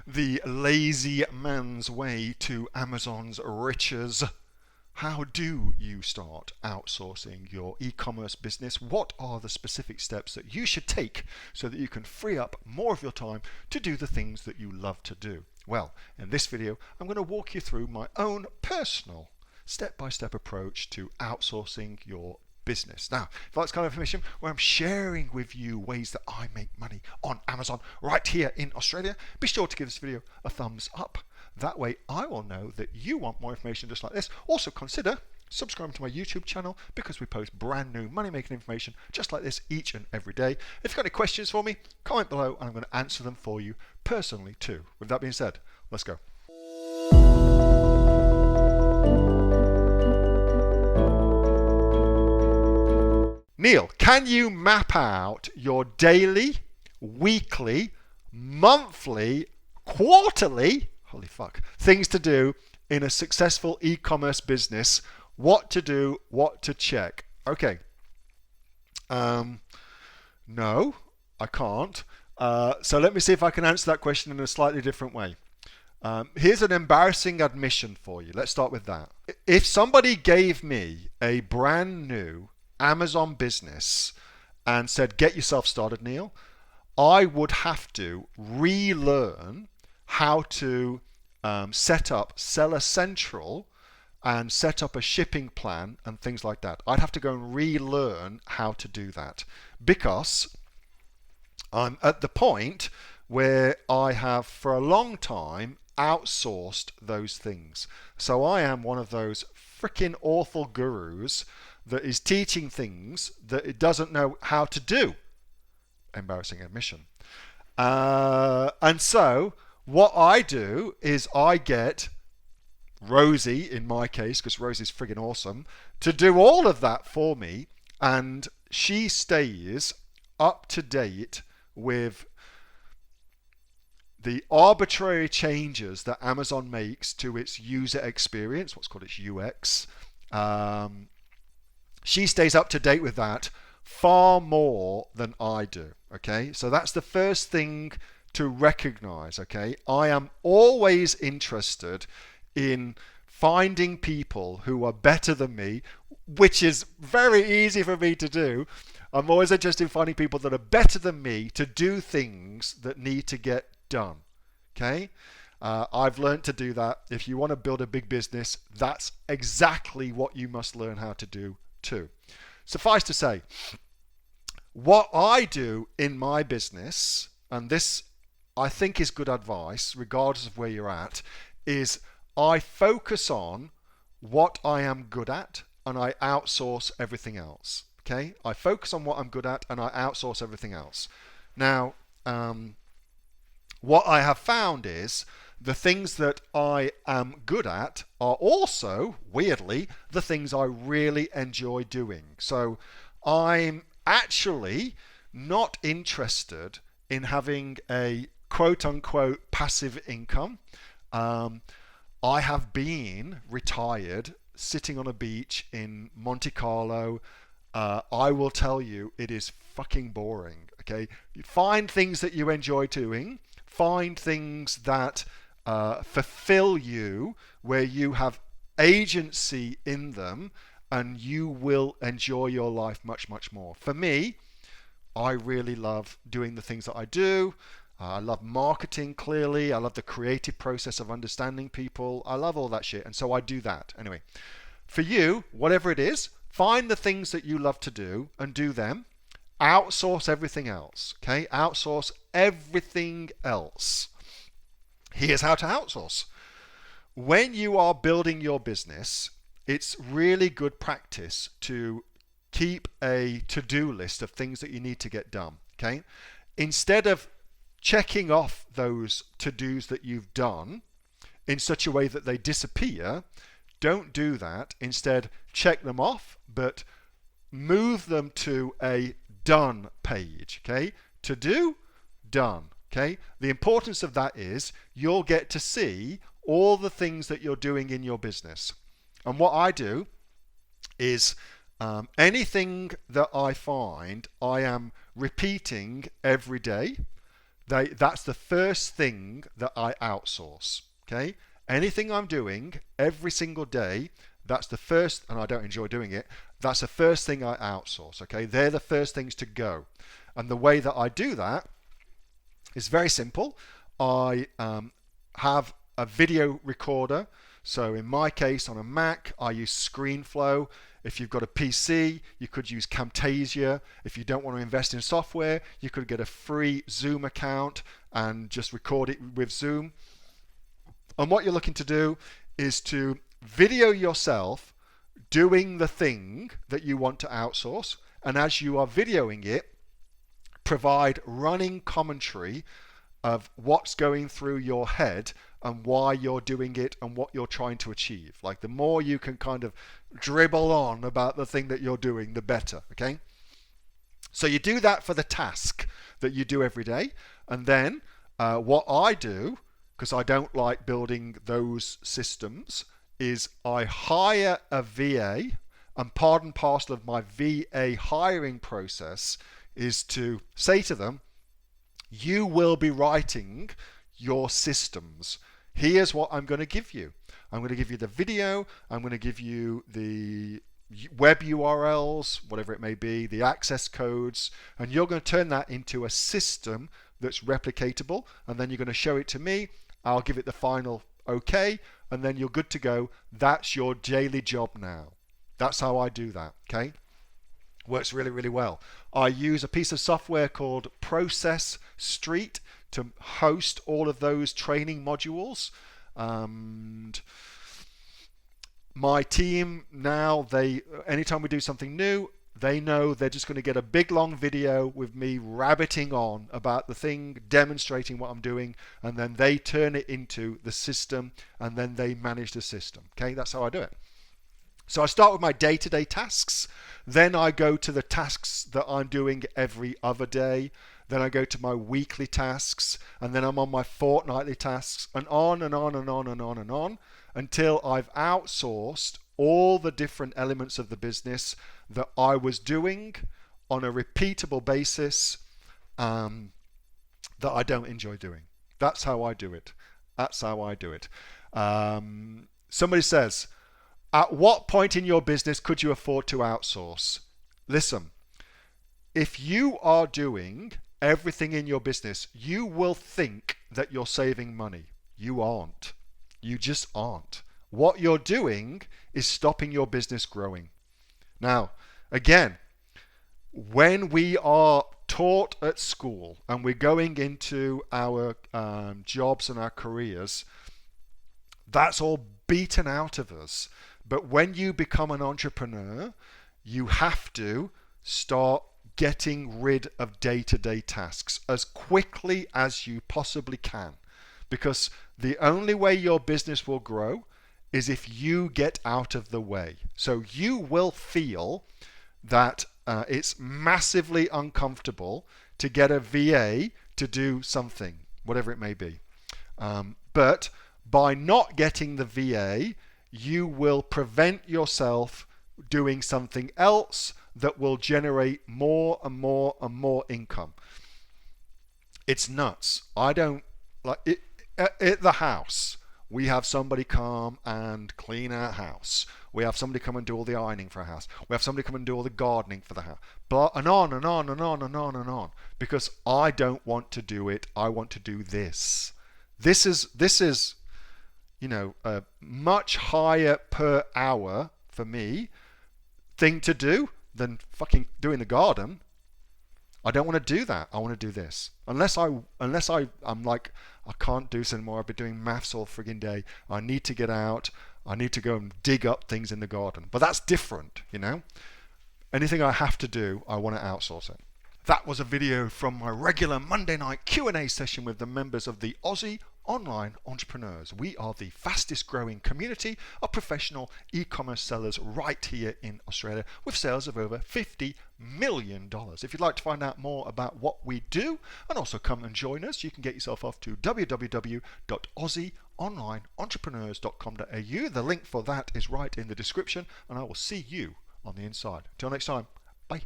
The lazy man's way to Amazon's riches. How do you start outsourcing your e-commerce business? What are the specific steps that you should take so that you can free up more of your time to do the things that you love to do? Well, in this video, I'm going to walk you through my own personal step-by-step approach to outsourcing your business. Now, if that's kind of information where I'm sharing with you ways that I make money on Amazon right here in Australia, be sure to give this video a thumbs up. That way I will know that you want more information just like this. Also consider subscribing to my YouTube channel because we post brand new money making information just like this each and every day. If you've got any questions for me, comment below and I'm going to answer them for you personally too. With that being said, let's go. Neil, can you map out your daily, weekly, monthly, quarterly, holy fuck, things to do in a successful e-commerce business? What to do, what to check? Okay. No, I can't. So let me see if I can answer that question in a slightly different way. Here's an embarrassing admission for you. Let's start with that. If somebody gave me a brand new Amazon business and said, get yourself started, Neil, I would have to relearn how to set up Seller Central and set up a shipping plan and things like that. I'd have to go and relearn how to do that because I'm at the point where I have for a long time outsourced those things. So I am one of those freaking awful gurus that is teaching things that it doesn't know how to do. Embarrassing admission. And so what I do is I get Rosie, in my case, because Rosie's friggin' awesome, to do all of that for me, and she stays up to date with the arbitrary changes that Amazon makes to its user experience, what's called its UX. She stays up to date with that far more than I do. Okay, so that's the first thing to recognize. Okay, I am always interested in finding people who are better than me, which is very easy for me to do. I'm always interested in finding people that are better than me to do things that need to get done. Okay, I've learned to do that. If you want to build a big business, that's exactly what you must learn how to do too. Suffice to say, what I do in my business, and this I think is good advice regardless of where you're at, is I focus on what I am good at and I outsource everything else. Okay, I focus on what I'm good at and I outsource everything else. Now, what I have found is the things that I am good at are also, weirdly, the things I really enjoy doing. So I'm actually not interested in having a quote-unquote passive income. I have been retired, sitting on a beach in Monte Carlo. I will tell you, it is fucking boring. Okay, you find things that you enjoy doing. Find things that fulfill you, where you have agency in them, and you will enjoy your life much, much more. For me, I really love doing the things that I do. I love marketing, clearly. I love the creative process of understanding people. I love all that shit, and so I do that. Anyway, for you, whatever it is, find the things that you love to do and do them. Outsource everything else. Okay, outsource everything else. Here's how to outsource. When you are building your business, it's really good practice to keep a to-do list of things that you need to get done. Okay, instead of checking off those to-dos that you've done in such a way that they disappear, don't do that. Instead, check them off, but move them to a done page. Okay, to do, done. Okay, the importance of that is you'll get to see all the things that you're doing in your business. And what I do is anything that I find I am repeating every day, That's the first thing that I outsource. Okay, anything I'm doing every single day, that's the first, and I don't enjoy doing it. That's the first thing I outsource. Okay, they're the first things to go, and the way that I do that is very simple. I have a video recorder. So in my case, on a Mac, I use ScreenFlow. If you've got a PC, you could use Camtasia. If you don't want to invest in software, you could get a free Zoom account and just record it with Zoom. And what you're looking to do is to video yourself doing the thing that you want to outsource. And as you are videoing it, provide running commentary of what's going through your head and why you're doing it and what you're trying to achieve. Like, the more you can kind of dribble on about the thing that you're doing, the better. Okay, so you do that for the task that you do every day. And then what I do, because I don't like building those systems, is I hire a VA. And part and parcel of my VA hiring process is to say to them, you will be writing your systems. Here's what I'm going to give you. I'm going to give you the video. I'm going to give you the web URLs, whatever it may be, the access codes, and you're going to turn that into a system that's replicatable, and then you're going to show it to me. I'll give it the final okay, and then you're good to go. That's your daily job now. That's how I do that. Okay, works really, really well. I use a piece of software called Process Street to host all of those training modules. And my team now, anytime we do something new, they know they're just going to get a big long video with me rabbiting on about the thing, demonstrating what I'm doing, and then they turn it into the system, and then they manage the system. Okay, that's how I do it. So I start with my day-to-day tasks, then I go to the tasks that I'm doing every other day, then I go to my weekly tasks, and then I'm on my fortnightly tasks, and on and on and on and on and on, until I've outsourced all the different elements of the business that I was doing on a repeatable basis that I don't enjoy doing. That's how I do it. That's how I do it. Somebody says, at what point in your business could you afford to outsource? Listen, if you are doing everything in your business, you will think that you're saving money. You aren't. You just aren't. What you're doing is stopping your business growing. Now, again, when we are taught at school and we're going into our jobs and our careers, that's all beaten out of us. But when you become an entrepreneur, you have to start getting rid of day-to-day tasks as quickly as you possibly can. Because the only way your business will grow is if you get out of the way. So you will feel that it's massively uncomfortable to get a VA to do something, whatever it may be. But by not getting the VA, you will prevent yourself doing something else that will generate more and more and more income. It's nuts. I don't like it. At the house, we have somebody come and clean our house. We have somebody come and do all the ironing for our house. We have somebody come and do all the gardening for the house. And on and on and on and on and on. Because I don't want to do it. I want to do this. This is, you know, a much higher per hour for me thing to do than fucking doing the garden. I don't want to do that. I want to do this. Unless I'm like, I can't do this anymore. I've been doing maths all frigging day. I need to get out. I need to go and dig up things in the garden. But that's different, you know. Anything I have to do, I want to outsource it. That was a video from my regular Monday night Q&A session with the members of the Aussie Online Entrepreneurs. We are the fastest growing community of professional e-commerce sellers right here in Australia with sales of over $50 million. If you'd like to find out more about what we do and also come and join us, you can get yourself off to www.aussieonlineentrepreneurs.com.au. The link for that is right in the description, and I will see you on the inside. Until next time, bye.